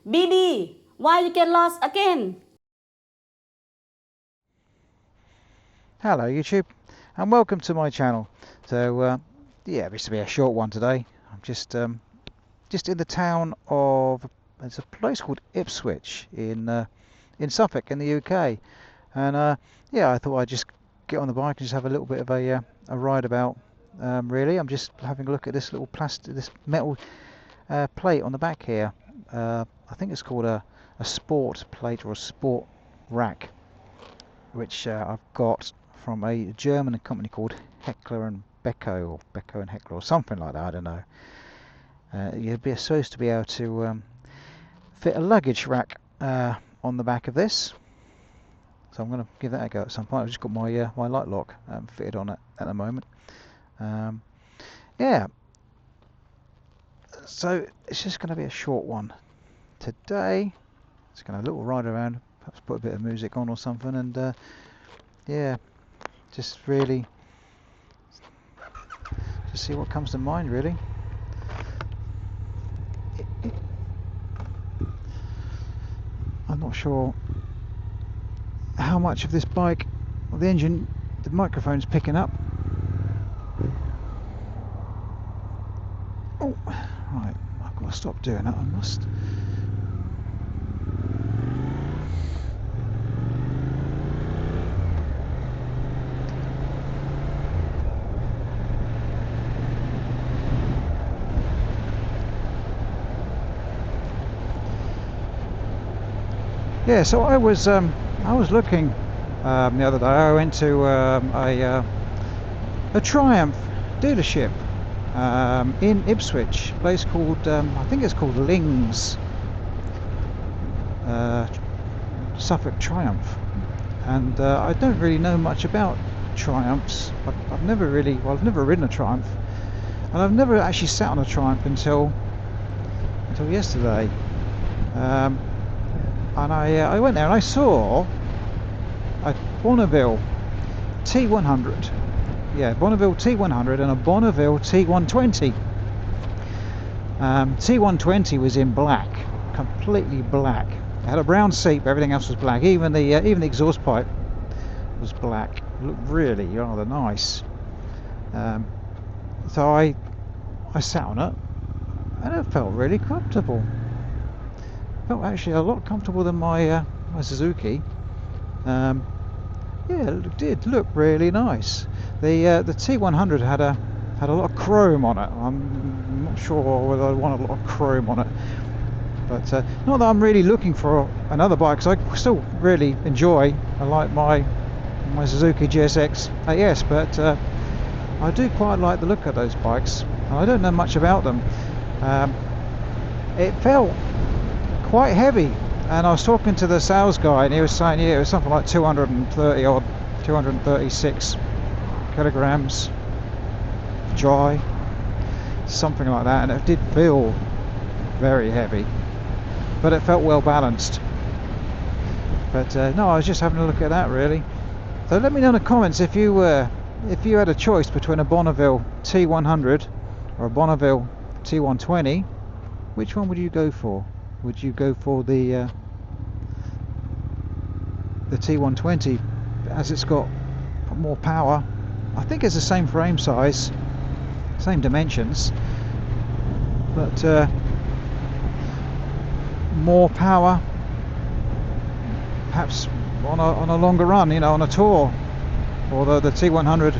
BB, why you get lost again? Hello YouTube and welcome to my channel. So yeah, this will be a short one today. I'm just in the town of, there's a place called Ipswich in Suffolk in the UK, and yeah, I thought I'd just get on the bike and just have a little bit of a ride about. Really, I'm just having a look at this little this metal plate on the back here. I think it's called a sport plate or a sport rack, which I've got from a German company called Heckler and Beko, or Beko and Heckler, or something like that. I don't know. You'd be supposed to be able to fit a luggage rack on the back of this, so I'm going to give that a go at some point. I've just got my my light lock fitted on it at the moment. Yeah, so it's just going to be a short one today. Just going to little ride around, perhaps put a bit of music on or something, and yeah, just really just see what comes to mind, really. I'm not sure how much of this bike, or the engine, the microphone's picking up. Oh, right, I've got to stop doing that. I must. Yeah, so I was looking the other day. I went to a Triumph dealership in Ipswich, a place called I think it's called Lings, Suffolk Triumph, and I don't really know much about Triumphs. I've never really, well, I've never ridden a Triumph, and I've never actually sat on a Triumph until yesterday. And I went there and I saw a Bonneville T100, yeah, Bonneville T100 and a Bonneville T120. T120 was in black, completely black. It had a brown seat, but everything else was black. Even the exhaust pipe was black. It looked really rather nice. So I sat on it, and it felt really comfortable. Felt actually a lot comfortable than my my Suzuki. Yeah, it did look really nice. The T100 had a lot of chrome on it. I'm not sure whether I want a lot of chrome on it, but not that I'm really looking for another bike, because I still really enjoy. I like my Suzuki GSX-8S, but I do quite like the look of those bikes, and I don't know much about them. It felt quite heavy, and I was talking to the sales guy, and he was saying, yeah, it was something like 230 odd, 236 kilograms dry, something like that, and it did feel very heavy, but it felt well balanced. But no, I was just having a look at that, really. So let me know in the comments if you had a choice between a Bonneville T100 or a Bonneville T120, which one would you go for? Would you go for the T120, as it's got more power? I think it's the same frame size, same dimensions, but more power, perhaps on a longer run, you know, on a tour. Although the T100,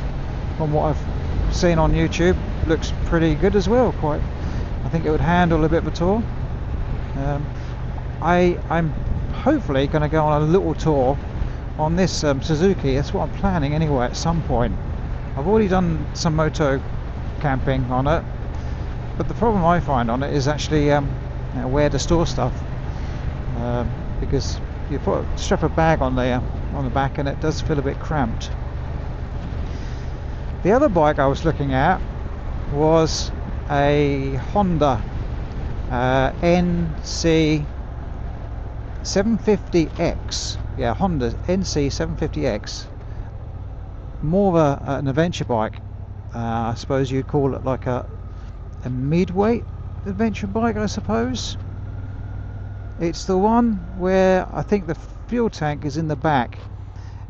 from what I've seen on YouTube, looks pretty good as well. Quite, I think it would handle a bit of a tour. I'm hopefully going to go on a little tour on this Suzuki. That's what I'm planning anyway, at some point. I've already done some moto camping on it, but the problem I find on it is actually where to store stuff, because you strap a bag on the back and it does feel a bit cramped. The other bike I was looking at was a Honda NC 750X. Yeah, Honda NC 750X. More of an adventure bike. I suppose you'd call it like a midweight adventure bike, I suppose. It's the one where I think the fuel tank is in the back.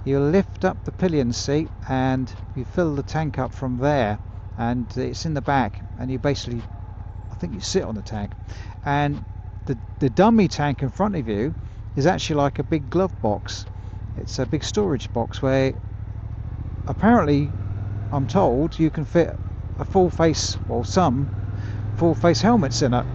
You lift up the pillion seat and you fill the tank up from there, and it's in the back, and you basically, I think you sit on the tank, and the dummy tank in front of you is actually like a big glove box. It's a big storage box where apparently, I'm told, you can fit a full face, or some full face helmets in it.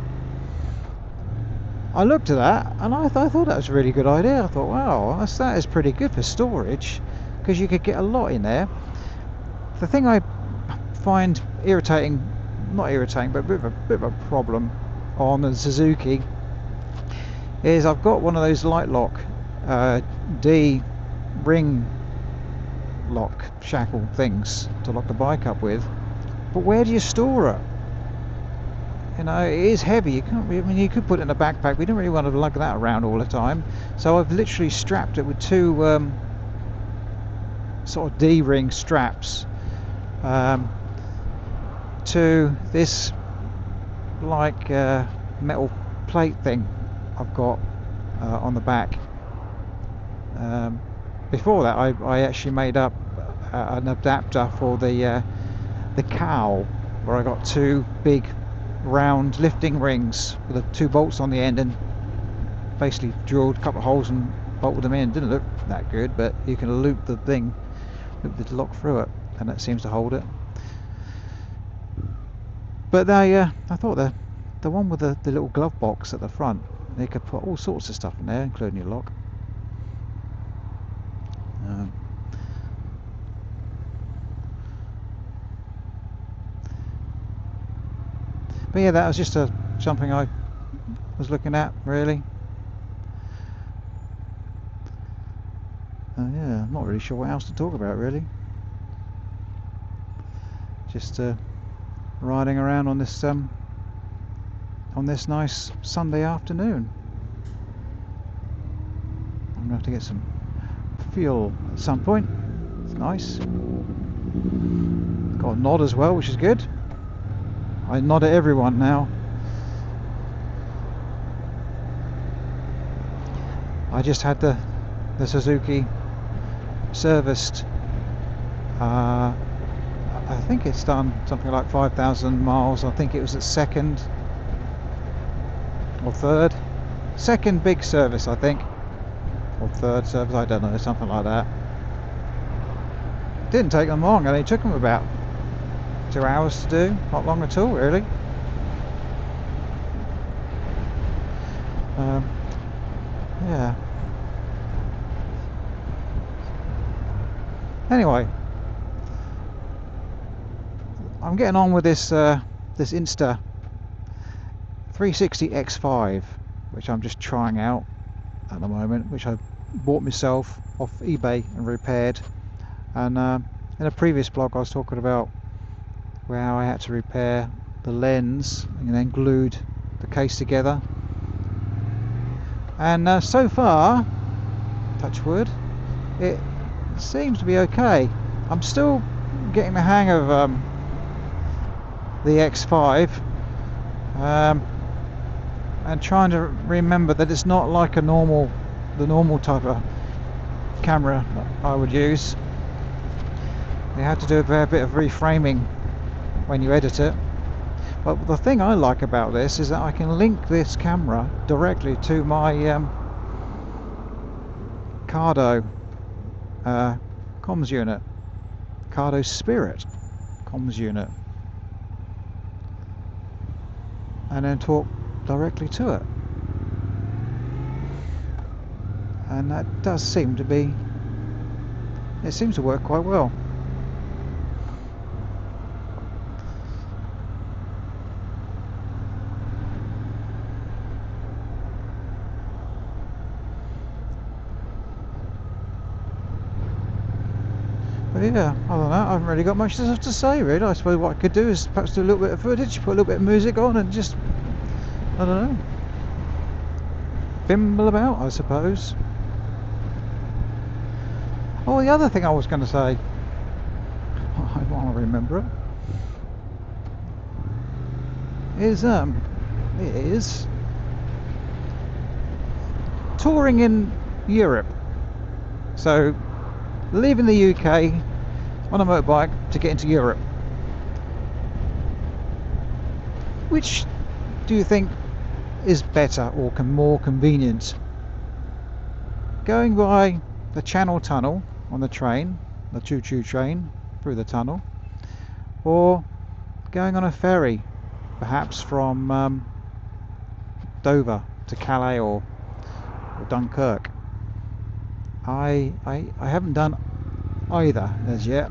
I looked at that and I thought that was a really good idea. I thought, wow, that is pretty good for storage, because you could get a lot in there. The thing I find irritating, not irritating, but a bit of a problem on the Suzuki is I've got one of those light lock D ring lock shackle things to lock the bike up with, but where do you store it? You know, it is heavy. You can't. I mean, you could put it in a backpack. We don't really want to lug that around all the time. So I've literally strapped it with two sort of D-ring straps to this like metal plate thing I've got on the back. Before that, I actually made up an adapter for the cowl, where I got two big round lifting rings with the two bolts on the end, and basically drilled a couple of holes and bolted them in. Didn't look that good, but you can loop the thing, loop the lock through it, and that seems to hold it. But I thought the one with the little glove box at the front, they could put all sorts of stuff in there, including your lock. But yeah, that was just something I was looking at, really. Yeah, I'm not really sure what else to talk about, really. Just riding around on this nice Sunday afternoon. I'm gonna have to get some fuel at some point. It's nice. Got a nod as well, which is good. I nod at everyone now. I just had the Suzuki serviced. I think it's done something like 5,000 miles. I think it was its second or third. Second big service, I think. Or third service, I don't know, something like that. It didn't take them long, and it took them about 2 hours to do, not long at all, really. Yeah. Anyway, I'm getting on with this this Insta 360 X5, which I'm just trying out at the moment, which I bought myself off eBay and repaired. And in a previous blog I was talking about how I had to repair the lens and then glued the case together, and so far, touch wood, it seems to be okay. I'm still getting the hang of the X5, and trying to remember that it's not like the normal type of camera I would use. You have to do a fair bit of reframing when you edit it. But the thing I like about this is that I can link this camera directly to my Cardo comms unit, Cardo Spirit comms unit, and then talk directly to it. And that does seem to be, it seems to work quite well. But yeah, other than that, I haven't really got much else to say, really. I suppose what I could do is perhaps do a little bit of footage, put a little bit of music on, and just, I don't know, bimble about, I suppose. Oh, the other thing I was going to say, I want to remember it, is touring in Europe. So leaving the UK on a motorbike to get into Europe. Which do you think is better or more convenient? Going by the Channel Tunnel on the train, the choo-choo train through the tunnel, or going on a ferry, perhaps from Dover to Calais or Dunkirk. I haven't done either as yet,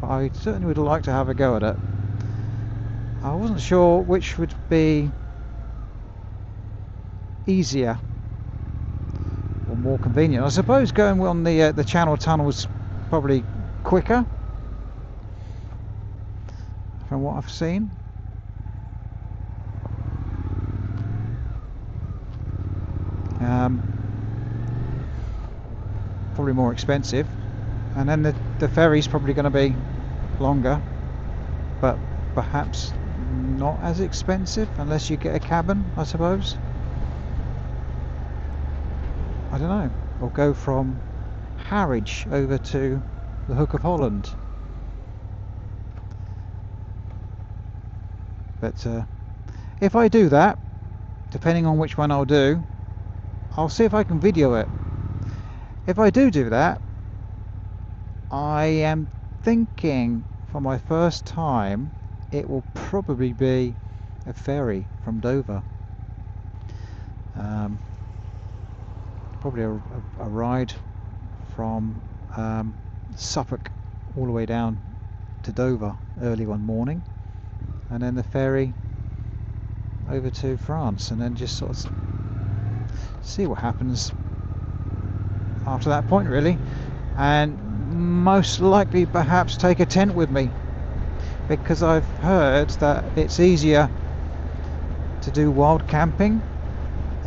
but I certainly would like to have a go at it. I wasn't sure which would be easier or more convenient. I suppose going on the Channel Tunnel is probably quicker from what I've seen. Probably more expensive, and then the ferry's probably going to be longer, but perhaps not as expensive unless you get a cabin, I suppose. I don't know. Or go from Harwich over to the Hook of Holland. But if I do that, depending on which one I'll do, I'll see if I can video it. If I do that, I am thinking for my first time it will probably be a ferry from Dover. Probably a ride from Suffolk all the way down to Dover early one morning, and then the ferry over to France, and then just sort of see what happens after that point, really. And most likely perhaps take a tent with me, because I've heard that it's easier to do wild camping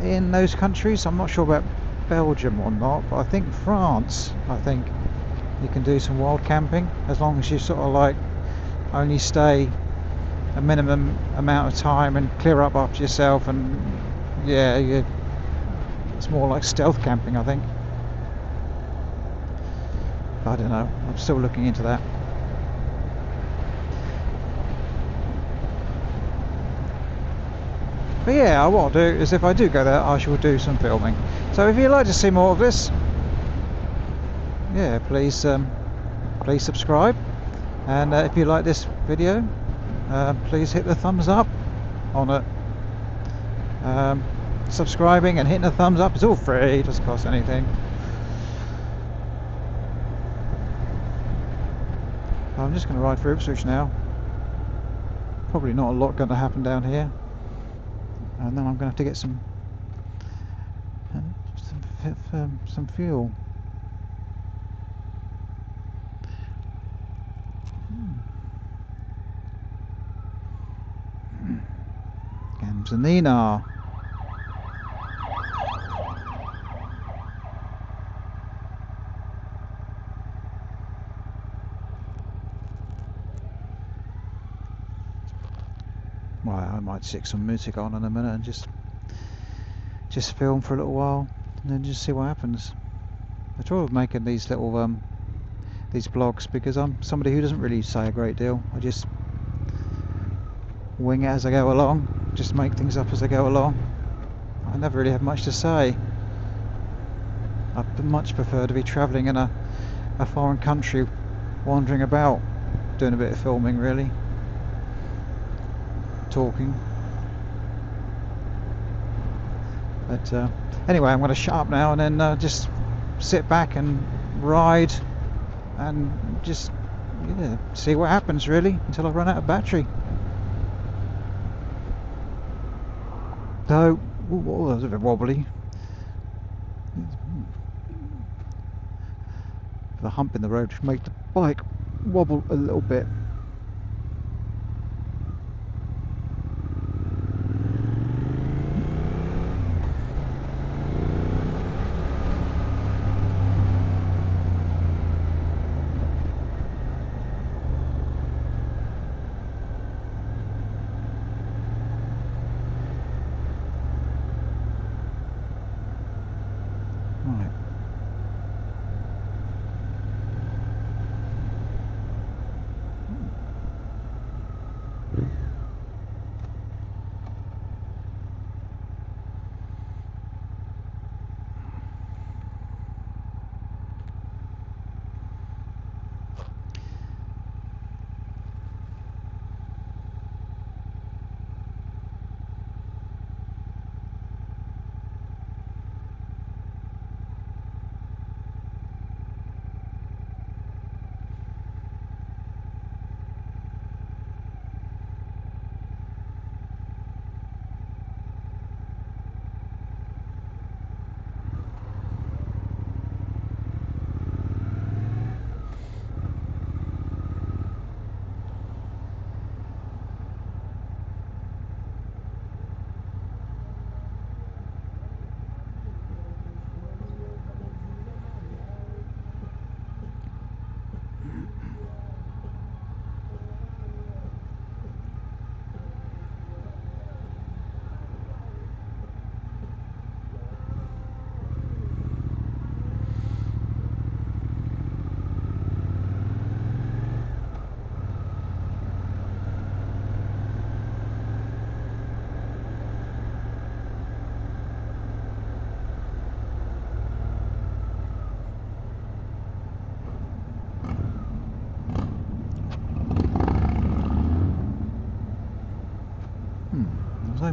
in those countries. I'm not sure about Belgium or not, but I think France, you can do some wild camping as long as you sort of like only stay a minimum amount of time and clear up after yourself, and yeah, it's more like stealth camping, I think. I don't know, I'm still looking into that. But yeah, what I'll do is, if I do go there, I shall do some filming. So if you'd like to see more of this, yeah, please subscribe, and if you like this video, please hit the thumbs up on it. Subscribing and hitting the thumbs up is all free, it doesn't cost anything. I'm just going to ride through Ipswich now. Probably not a lot going to happen down here, and then I'm going to have to get some fuel. Gamsanina. Well, I might stick some music on in a minute and just film for a little while, and then just see what happens. I try with making these little these vlogs, because I'm somebody who doesn't really say a great deal. I just wing it as I go along, just make things up as I go along. I never really have much to say. I much prefer to be travelling in a foreign country, wandering about, doing a bit of filming, really, talking. But anyway, I'm going to shut up now, and then just sit back and ride and just see what happens, really, until I run out of battery. So, that was a bit wobbly. The hump in the road should make the bike wobble a little bit.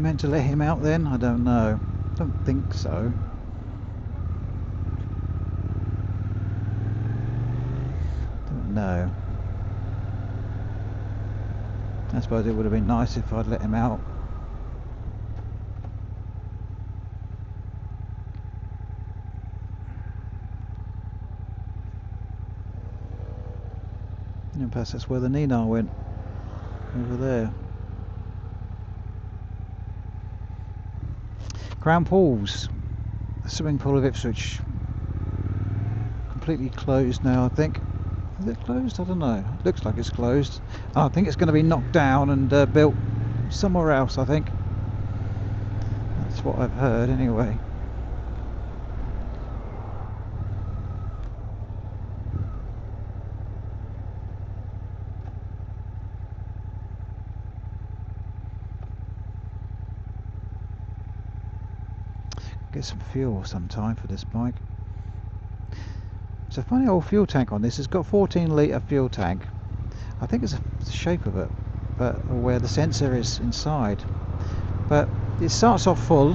meant to let him out then? I don't know. Don't think so. Don't know. I suppose it would have been nice if I'd let him out. And perhaps that's where the Nina went. Over there. Crown Pools, the swimming pool of Ipswich. Completely closed now, I think. Is it closed? I don't know. It looks like it's closed. I think it's going to be knocked down and built somewhere else, I think. That's what I've heard anyway. Get some fuel sometime for this bike. It's a funny old fuel tank on this. It's got 14-litre fuel tank. I think it's the shape of it, but where the sensor is inside. But it starts off full,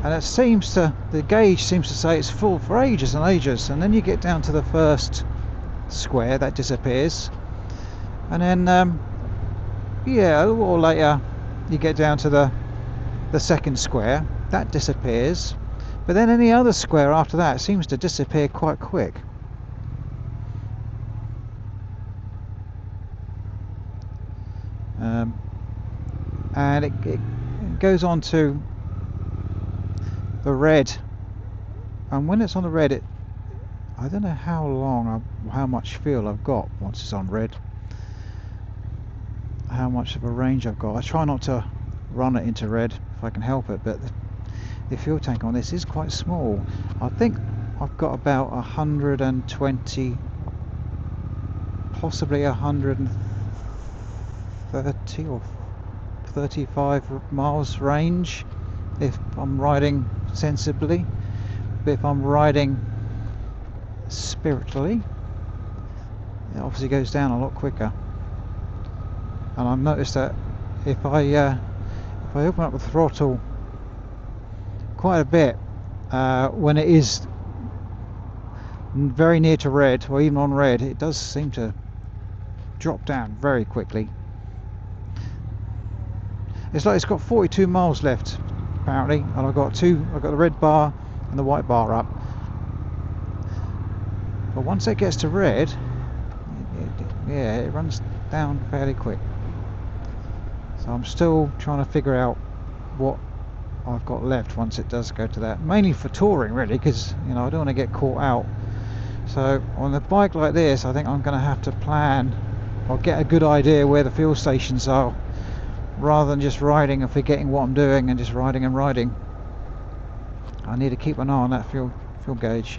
and it seems to, the gauge seems to say it's full for ages and ages, and then you get down to the first square, that disappears, and then yeah, a little while later you get down to the second square, that disappears, but then any other square after that seems to disappear quite quick. And it goes on to the red, and when it's on the red, I don't know how much fuel I've got once it's on red, how much of a range I've got. I try not to run it into red if I can help it, but the fuel tank on this is quite small. I think I've got about 120, possibly 130 or 35 miles range if I'm riding sensibly, but if I'm riding spiritually, it obviously goes down a lot quicker. And I've noticed that if I open up the throttle quite a bit when it is very near to red, or even on red, it does seem to drop down very quickly. It's like it's got 42 miles left apparently, and I've got the red bar and the white bar up. But once it gets to red, it runs down fairly quick. So I'm still trying to figure out what I've got left once it does go to that. Mainly for touring really, because I don't want to get caught out. So on a bike like this, I think I'm going to have to plan or get a good idea where the fuel stations are, rather than just riding and forgetting what I'm doing and just riding and riding. I need to keep an eye on that fuel gauge.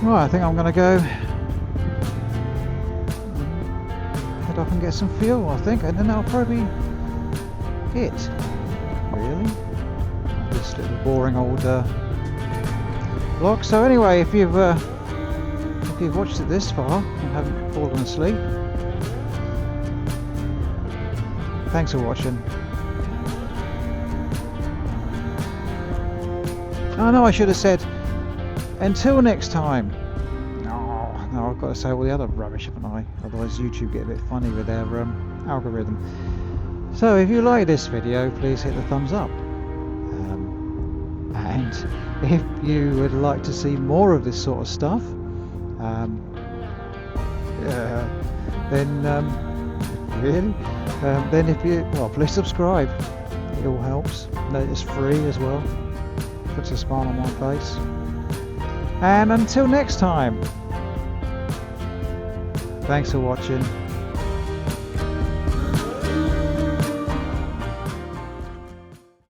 Right, I think I'm going to go head off and get some fuel, I think, and then that'll probably be it, really. This little boring old vlog. So anyway, if you've watched it this far and haven't fallen asleep, thanks for watching. Oh no, I should have said until next time. No, I've got to say all the other rubbish, haven't I? Otherwise YouTube get a bit funny with their algorithm. So if you like this video, please hit the thumbs up. And if you would like to see more of this sort of stuff, then please subscribe. It all helps. It's free as well. Puts a smile on my face. And until next time, thanks for watching.